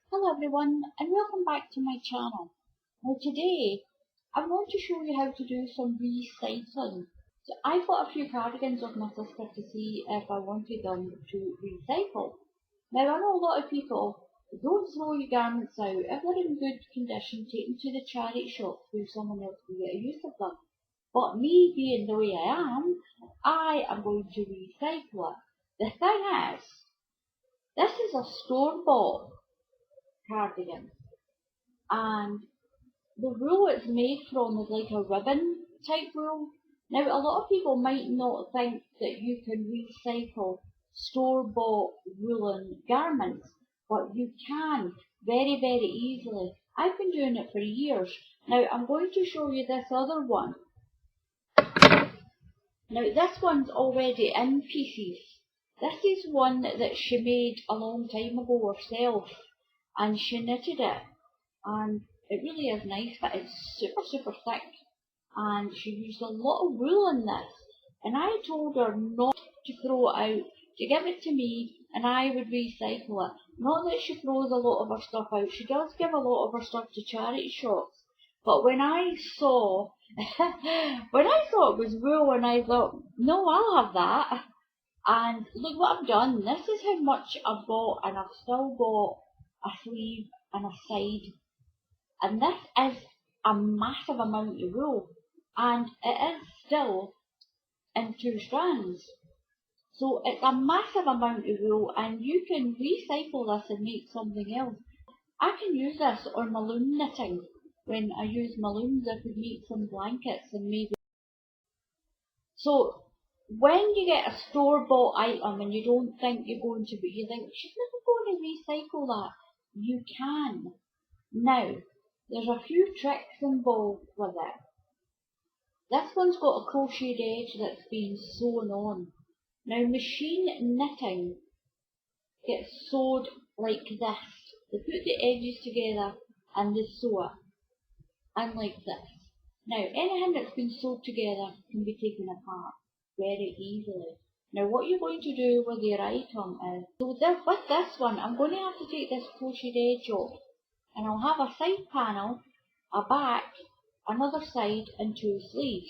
Hello everyone and welcome back to my channel. Now today I want to show you how to do some recycling. So I got a few cardigans of my sister to see if I wanted them to recycle. Now I know a lot of people don't throw your garments out. If they're in good condition, take them to the charity shop so someone else can get a use of them. But me being the way I am going to recycle it. The thing is, this is a store-bought cardigan and the wool it's made from is like a ribbon type wool. Now a lot of people might not think that you can recycle store-bought woolen garments, but you can very easily. I've been doing it for years. Now I'm going to show you this other one. Now this one's already in pieces. This is one that she made a long time ago herself and she knitted it, and it really is nice, but it's super thick and she used a lot of wool in this, and I told her not to throw it out, to give it to me and I would recycle it. Not that she throws a lot of her stuff out, she does give a lot of her stuff to charity shops, but when I saw it was wool and I thought, no, I'll have that. And look what I've done. This is how much I've got, and I've still got a sleeve and a side. And this is a massive amount of wool, and it is still in two strands. So it's a massive amount of wool, and you can recycle this and make something else. I can use this on my loom knitting. When I use my looms, I could make some blankets and maybe. So when you get a store-bought item and you don't think you're going to be, you think, she's never going to recycle that. You can. Now, there's a few tricks involved with it. This one's got a crocheted edge that's been sewn on. Now, machine knitting gets sewed like this. They put the edges together and they sew it. And like this. Now, anything that's been sewed together can be taken apart very easily. Now, what you're going to do with your item is, so with this one, I'm going to have to take this crocheted edge off, and I'll have a side panel, a back, another side, and two sleeves.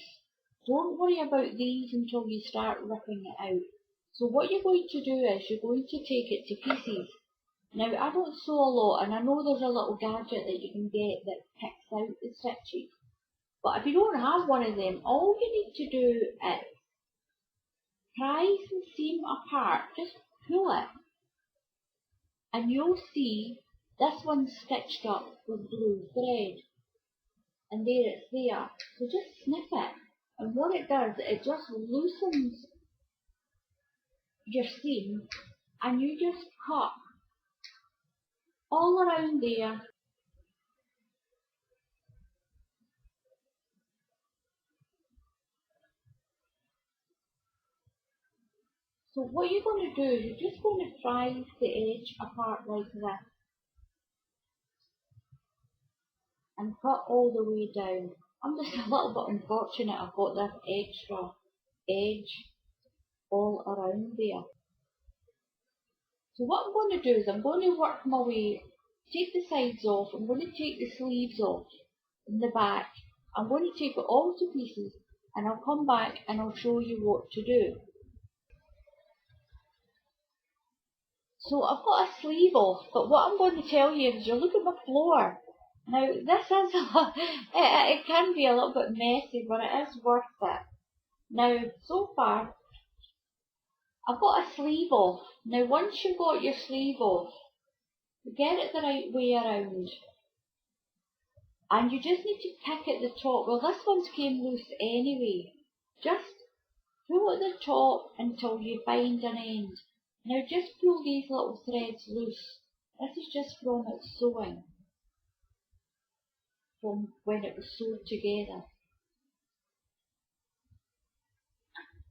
Don't worry about these until you start ripping it out. So what you're going to do is, you're going to take it to pieces. Now, I don't sew a lot, and I know there's a little gadget that you can get that picks out the stitches. But if you don't have one of them, all you need to do is prise the seam apart, just pull it, and you'll see this one's stitched up with blue thread. And there it's there. So just snip it, and what it does, it just loosens your seam, and you just cut all around there. So what you're going to do is you're just going to prise the edge apart like this and cut all the way down. I'm just a little bit unfortunate I've got this extra edge all around there. So what I'm going to do is I'm going to work my way, take the sides off, I'm going to take the sleeves off in the back, I'm going to take it all to pieces, and I'll come back and I'll show you what to do. So I've got a sleeve off, but what I'm going to tell you is, you look at my floor. Now this is, it can be a little bit messy, but it is worth it. Now so far, I've got a sleeve off. Now once you've got your sleeve off, get it the right way around. And you just need to pick at the top. Well, this one's came loose anyway. Just pull at the top until you find an end. Now just pull these little threads loose. This is just from its sewing, from when it was sewed together.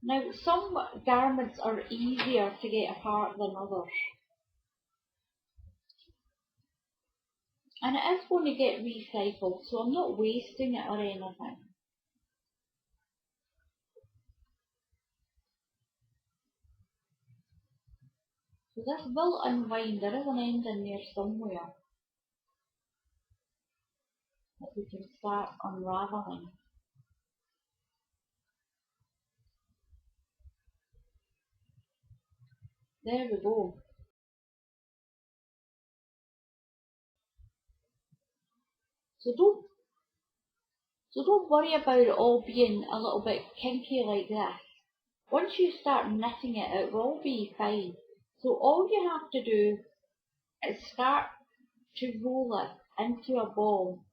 Now some garments are easier to get apart than others. And it is going to get recycled, so I'm not wasting it or anything. So this will unwind, there is an end in there somewhere. we can start unravelling. There we go. So don't worry about it all being a little bit kinky like this. Once you start knitting it, it will be fine. So all you have to do is start to roll it into a ball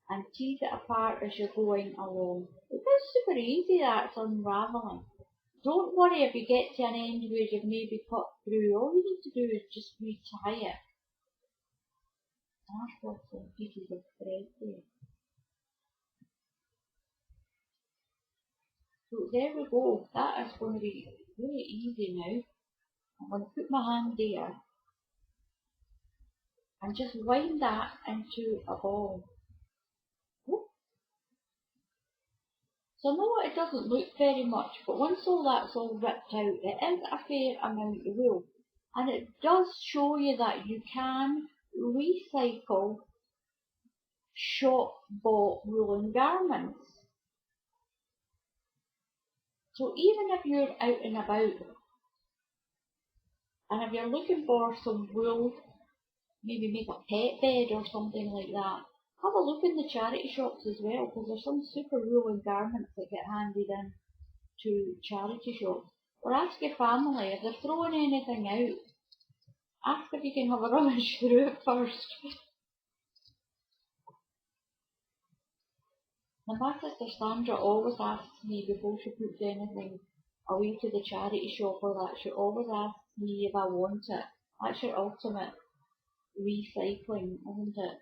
and tease it apart as you're going along. It's super easy, that's unravelling. Don't worry if you get to an end where you've maybe cut through. All you need to do is just retie it. I've got some pieces of thread there. So there we go. That is going to be really easy now. I'm going to put my hand there and just wind that into a ball. So I know it doesn't look very much, but once all that's all ripped out, it is a fair amount of wool. And it does show you that you can recycle shop-bought woolen garments. So even if you're out and about, and if you're looking for some wool, maybe make a pet bed or something like that, have a look in the charity shops as well, because there's some super woolen garments that get handed in to charity shops. Or ask your family, if they're throwing anything out, ask if you can have a rummage through it first. Now my sister Sandra always asks me before she puts anything away to the charity shop or that, she always asks me if I want it. That's your ultimate recycling, isn't it?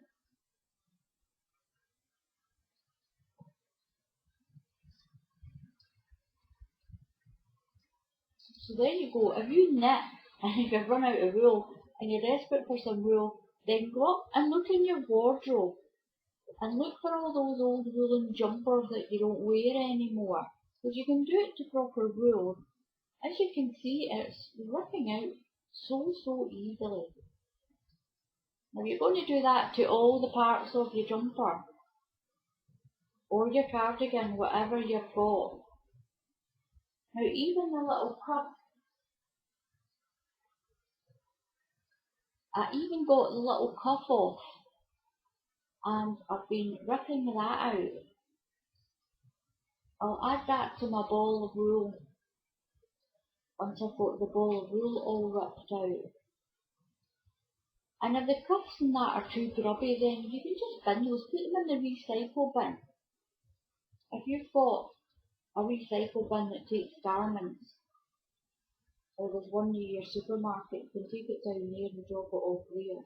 So there you go. If you knit and if you've run out of wool and you're desperate for some wool, then go up and look in your wardrobe and look for all those old woolen jumpers that you don't wear anymore. Because you can do it to proper wool. As you can see, it's ripping out so easily. Now you're going to do that to all the parts of your jumper or your cardigan, whatever you've got. Now even the little cuff, I even got the little cuff off and I've been ripping that out. I'll add that to my ball of wool once I've got the ball of wool all ripped out. And if the cuffs and that are too grubby, then you can just bin those, put them in the recycle bin. If you've got a recycle bin that takes garments, or there's one near your supermarket, you can take it down there and drop it off there.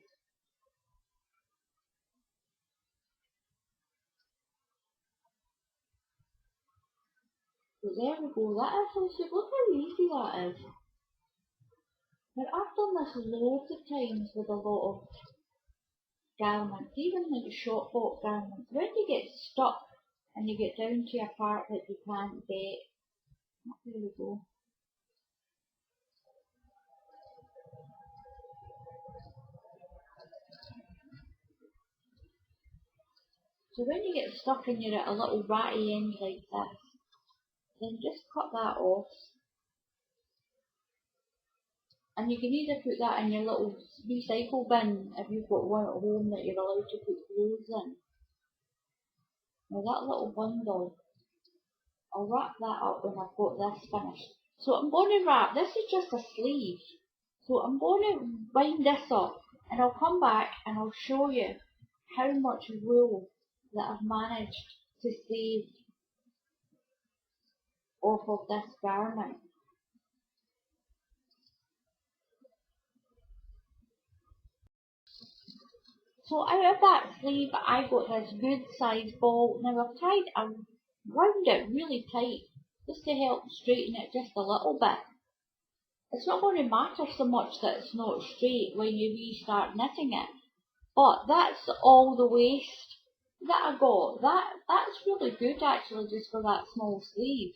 So there we go, that is so super. Look how easy that is. Now I've done this loads of times with a lot of garments, even like shop bought garments. When you get stuck and you get down to a part that you can't get, there we go. So when you get stuck and you're at a little ratty end like this, then just cut that off. And you can either put that in your little recycle bin if you've got one at home that you're allowed to put clothes in. Now that little bundle, I'll wrap that up when I've got this finished. So I'm going to wrap, this is just a sleeve. So I'm going to wind this up and I'll come back and I'll show you how much wool that I've managed to save off of this garment. So out of that sleeve I got this good sized ball. Now I've tied around it really tight just to help straighten it just a little bit. It's not going to matter so much that it's not straight when you restart knitting it. But that's all the waste that I got. That's really good actually just for that small sleeve.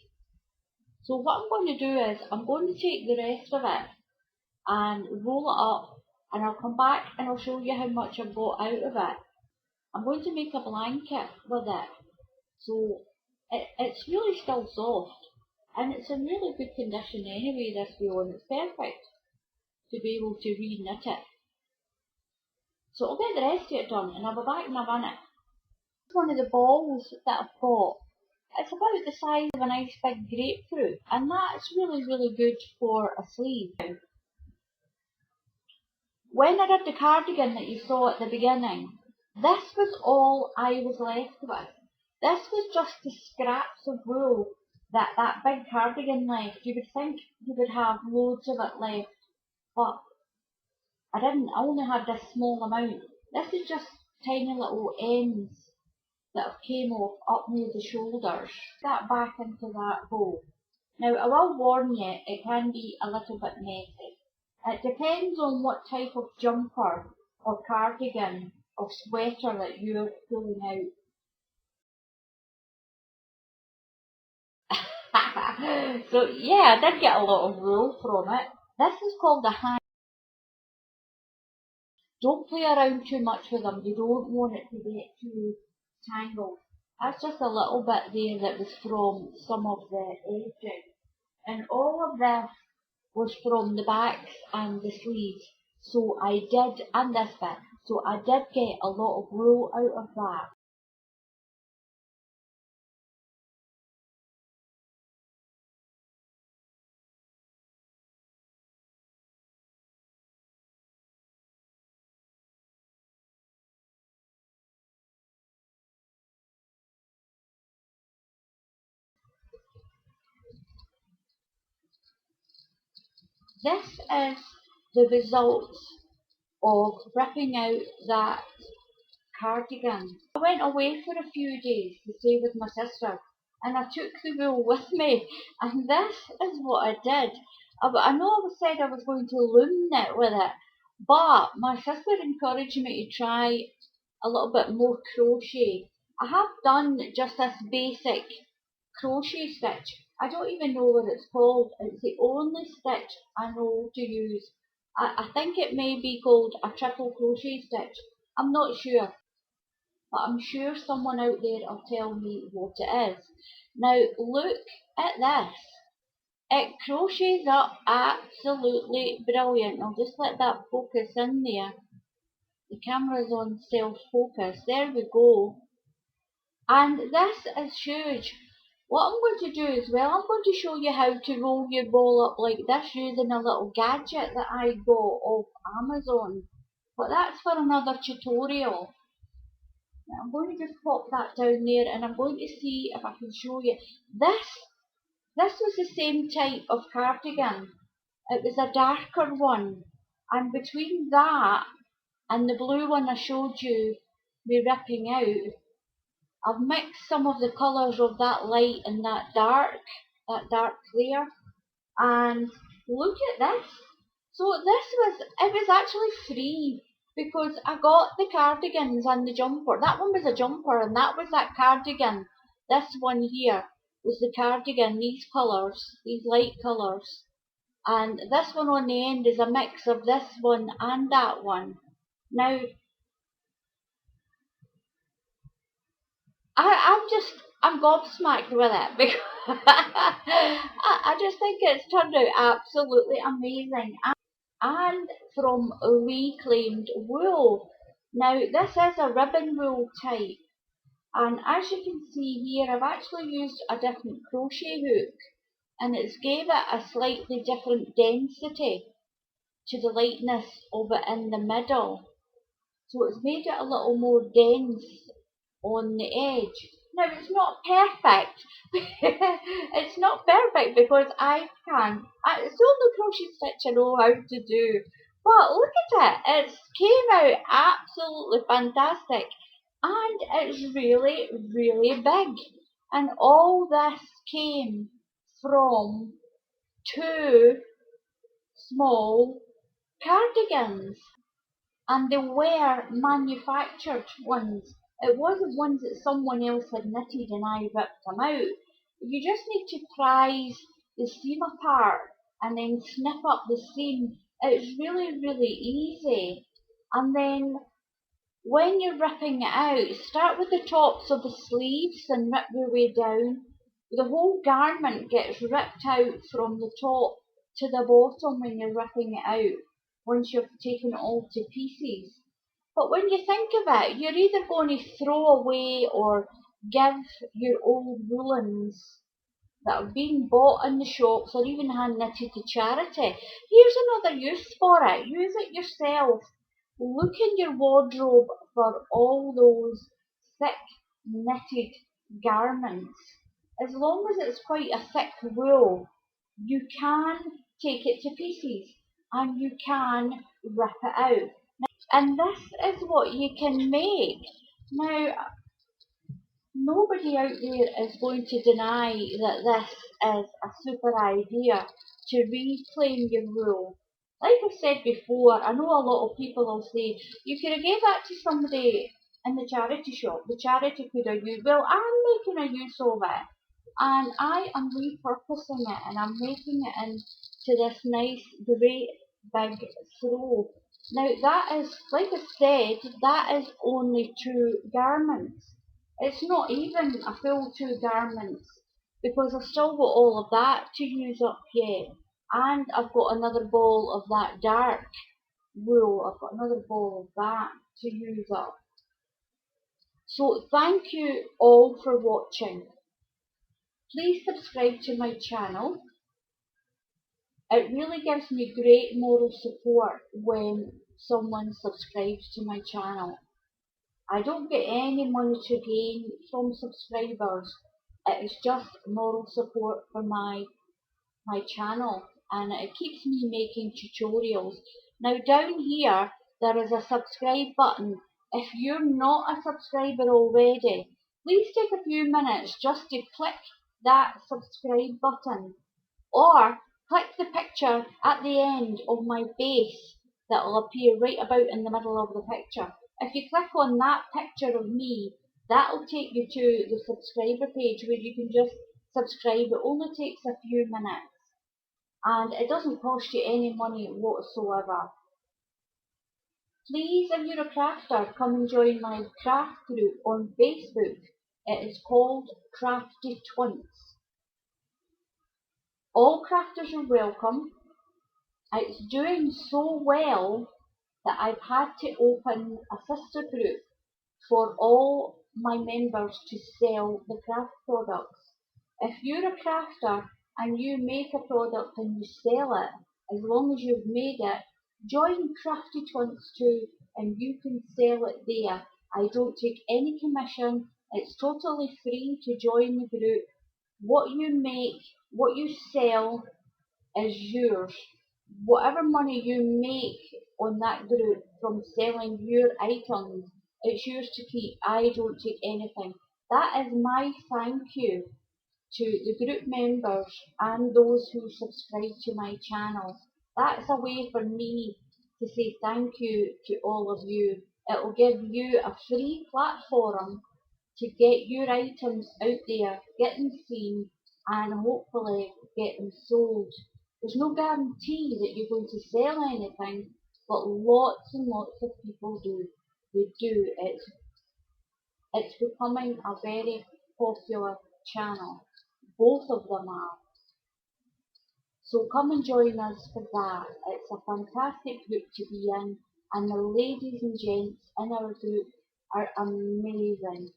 So what I'm going to do is I'm going to take the rest of it and roll it up, and I'll come back and I'll show you how much I've got out of it. I'm going to make a blanket with it. So it's really still soft. And it's in really good condition anyway, this wool, and it's perfect to be able to re-knit it. So I'll get the rest of it done and I'll be back in a minute. One of the balls that I've got, it's about the size of a nice big grapefruit, and that's really, really good for a sleeve. When I did the cardigan that you saw at the beginning, this was all I was left with. This was just the scraps of wool that that big cardigan left. You would think you would have loads of it left, but I didn't. I only had this small amount. This is just tiny little ends that have came off up near the shoulders. That back into that hole. Now I will warn you, it can be a little bit messy. It depends on what type of jumper or cardigan or sweater that you're pulling out. So yeah, I did get a lot of wool from it. This is called a hang. Don't play around too much with them. You don't want it to get too tangled. That's just a little bit there that was from some of the edging. And all of this was from the backs and the sleeves. So I did, and this bit, so I did get a lot of wool out of that. This is the result of ripping out that cardigan. I went away for a few days to stay with my sister, and I took the wool with me, and this is what I did. I know I said I was going to loom knit with it, but my sister encouraged me to try a little bit more crochet. I have done just this basic crochet stitch. I don't even know what it's called. It's the only stitch I know to use. I think it may be called a triple crochet stitch. I'm not sure, but I'm sure someone out there will tell me what it is. Now look at this. It crochets up absolutely brilliant. I'll just let that focus in there. The camera's on self-focus. There we go. And this is huge. What I'm going to do is, well, I'm going to show you how to roll your ball up like this using a little gadget that I got off Amazon. But that's for another tutorial. Now I'm going to just pop that down there and I'm going to see if I can show you. This was the same type of cardigan. It was a darker one. And between that and the blue one I showed you me ripping out, I've mixed some of the colours of that light and that dark there, and look at this. So it was actually free because I got the cardigans and the jumper. That one was a jumper and that was that cardigan. This one here was the cardigan, these colours, these light colours. And this one on the end is a mix of this one and that one. Now, I'm gobsmacked with it because I just think it's turned out absolutely amazing. And from reclaimed wool. Now this is a ribbon wool type, and as you can see here I've actually used a different crochet hook and it's gave it a slightly different density to the lightness of it in the middle. So it's made it a little more dense on the edge. Now it's not perfect. It's not perfect because it's the only crochet stitch I know how to do. But look at it, it came out absolutely fantastic. And it's really, really big. And all this came from two small cardigans. And they were manufactured ones. It wasn't ones that someone else had knitted and I ripped them out. You just need to prise the seam apart and then snip up the seam. It's really, really easy. And then when you're ripping it out, start with the tops of the sleeves and rip your way down. The whole garment gets ripped out from the top to the bottom when you're ripping it out, once you've taken it all to pieces. But when you think of it, you're either going to throw away or give your old woolens that have been bought in the shops or even hand knitted to charity. Here's another use for it. Use it yourself. Look in your wardrobe for all those thick knitted garments. As long as it's quite a thick wool, you can take it to pieces and you can rip it out. And this is what you can make. Now, nobody out there is going to deny that this is a super idea to reclaim your wool. Like I've said before, I know a lot of people will say, you could have gave that to somebody in the charity shop. The charity could have used, well, I'm making a use of it. And I am repurposing it and I'm making it into this nice, great, big throw. Now that is, like I said, that is only 2 garments. It's not even a full 2 garments because I've still got all of that to use up yet. And I've got another ball of that dark wool. I've got another ball of that to use up. So thank you all for watching. Please subscribe to my channel. It really gives me great moral support when someone subscribes to my channel. I don't get any money to gain from subscribers. It is just moral support for my channel, and it keeps me making tutorials. Now down here there is a subscribe button. If you're not a subscriber already, please take a few minutes just to click that subscribe button, or click the picture at the end of my face that will appear right about in the middle of the picture. If you click on that picture of me, that will take you to the subscriber page where you can just subscribe. It only takes a few minutes and it doesn't cost you any money whatsoever. Please, if you're a crafter, come and join my craft group on Facebook. It is called Crafty Twints. All crafters are welcome. It's doing so well that I've had to open a sister group for all my members to sell the craft products. If you're a crafter and you make a product and you sell it, as long as you've made it, join Crafty Twints too and you can sell it there. I don't take any commission. It's totally free to join the group. What you make, what you sell is yours. Whatever money you make on that group from selling your items, it's yours to keep. I don't take anything. That is my thank you to the group members and those who subscribe to my channel. That's a way for me to say thank you to all of you. It will give you a free platform to get your items out there, get them seen, and hopefully get them sold. There's no guarantee that you're going to sell anything, but lots and lots of people do. They do. It's becoming a very popular channel. Both of them are. So come and join us for that. It's a fantastic group to be in, and the ladies and gents in our group are amazing.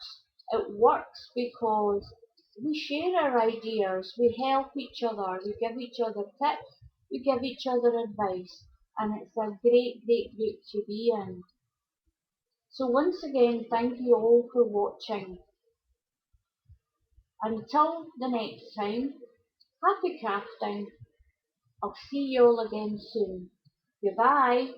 It works because we share our ideas, we help each other, we give each other tips, we give each other advice, and it's a great, great group to be in. So once again, thank you all for watching. Until the next time, happy crafting. I'll see you all again soon. Goodbye.